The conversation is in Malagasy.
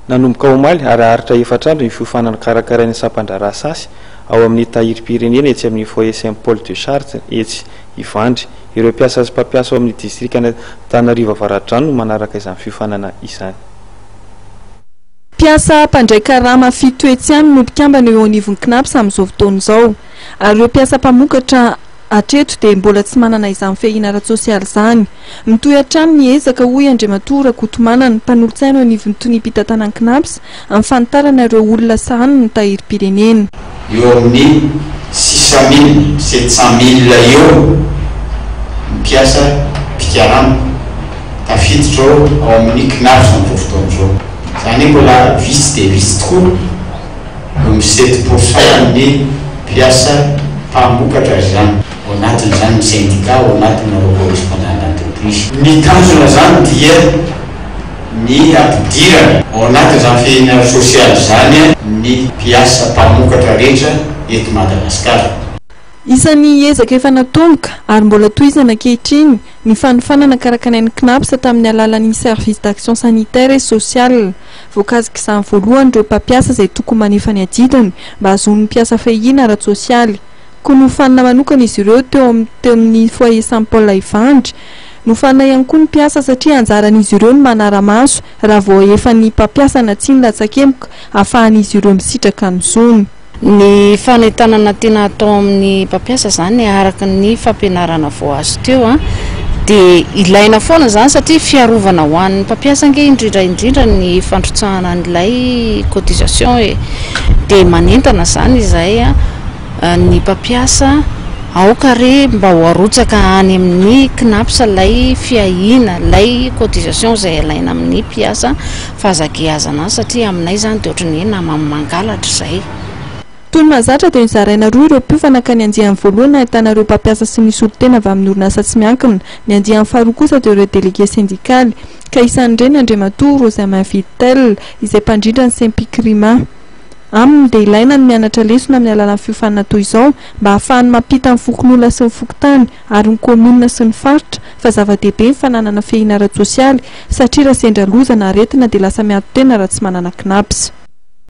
nanomboka omaly ary aritra efatrandro ny fiofanana karakarainy sampandrarasasy ao amin'ny tahiry-pirenena etsy amin'ny foyer Saint-Paul de Chartres etsy Ivandry. Ireo mpiasa sy mpampiasa ao amin'ny distrikana Tanariva Avaratrano no manaraka izany fiofanana izany. Mpiasa mpandray karama fito etsy any no mpikambana eo anivon'ny Cnaps amin'izao fotoana izao. Ary ireo mpiasa mpamokatra hatreto dia mbola tsy manana izany fehina ara-tsosialy izany. Mitohy hatrany ny ezaka hoy Andriamatora Kotomanana, mpanolontsaina eo anivon'ny tonim-pitantanan'ny Cnaps amin'ny fanitarana ireo olona sahany ny tahiry-pirenena. Eo amin'ny 600 000 700 000 eo mpiasa mpikarama tafiditra ao amin'ny Cnaps amin'izao fotoana izao. Izany mbola visy dia visy tokoa eo amin'ny 7% ny mpiasa mpamokatra izany ao anatin'izany ny syndicat ao anatin'ireo correspondant d'entreprise. Ny tanjona zany dia ny ampidirana ao anatin'izany fehina sosialy zany ny mpiasa mpamokatra rehetra eto Madagasikara. Isan'ny ezaka efa natomboka ary mbola tohizana ankehitriny ny fanofanana karakanain'ny Cnaps tamin'ny alalan'ny service d'action sanitaire et sociale. Voakasika izany voalohany ireo mpampiasa izay tokony manefa ny adidiny mba ahazoan'ny mpiasa fehina ara-tsosialy. Koa nofanina manokana izy ireo teo amin'ny foyer Saint-Paul Ivandry. Nofanina ihany koa ny mpiasa satria anjaran'izy ireo ny manara-maso raha vao efa ny mpampiasa na tsy ny latsakemoka ahafahan'izy ireo misitraka ny zony. Ny fanentanana tena atao amin'ny mpampiasa zany araka ny fampianarana vao azo teo dia ilaina foana zany satria fiarovana ho an'ny mpampiasa ange indrindra ny fandrotsahana an'ilay cotisation dia manentana zany izay ny mpampiasa aoka re mba ho arotsaka any amin'ny Cnaps lay fiahina lay cotisation izay ilaina amin'ny mpiasa fahazakeazana satria aminay zany dia ohatrany hoe mangalatra izay. Toy ny mahazatra dia nizaraina roa ireo mpifanaka ny andiany voalohany ahitana ireo mpampiasa sy ny solotena avy amin'ny orinasa tsy miankina. Ny andiany faharoa kosa dia ireo délégué syndicale ka isan'ireny Andriamatora Rosamin Vitel izay mpandrindra ny Sempikrima. Aminy dia ilaina ny mianatra lesona amin'ny alalan'ny fiofanana toy izao mba ahafahany mampita ny fokon'olona sy ny fokotany ary ny komunina sy ny faritra fa zava-dehibe ny fananana fehina ara-tsosialy satria raha sendra loza na aretina dia lasa miato tena raha tsy manana Cnaps.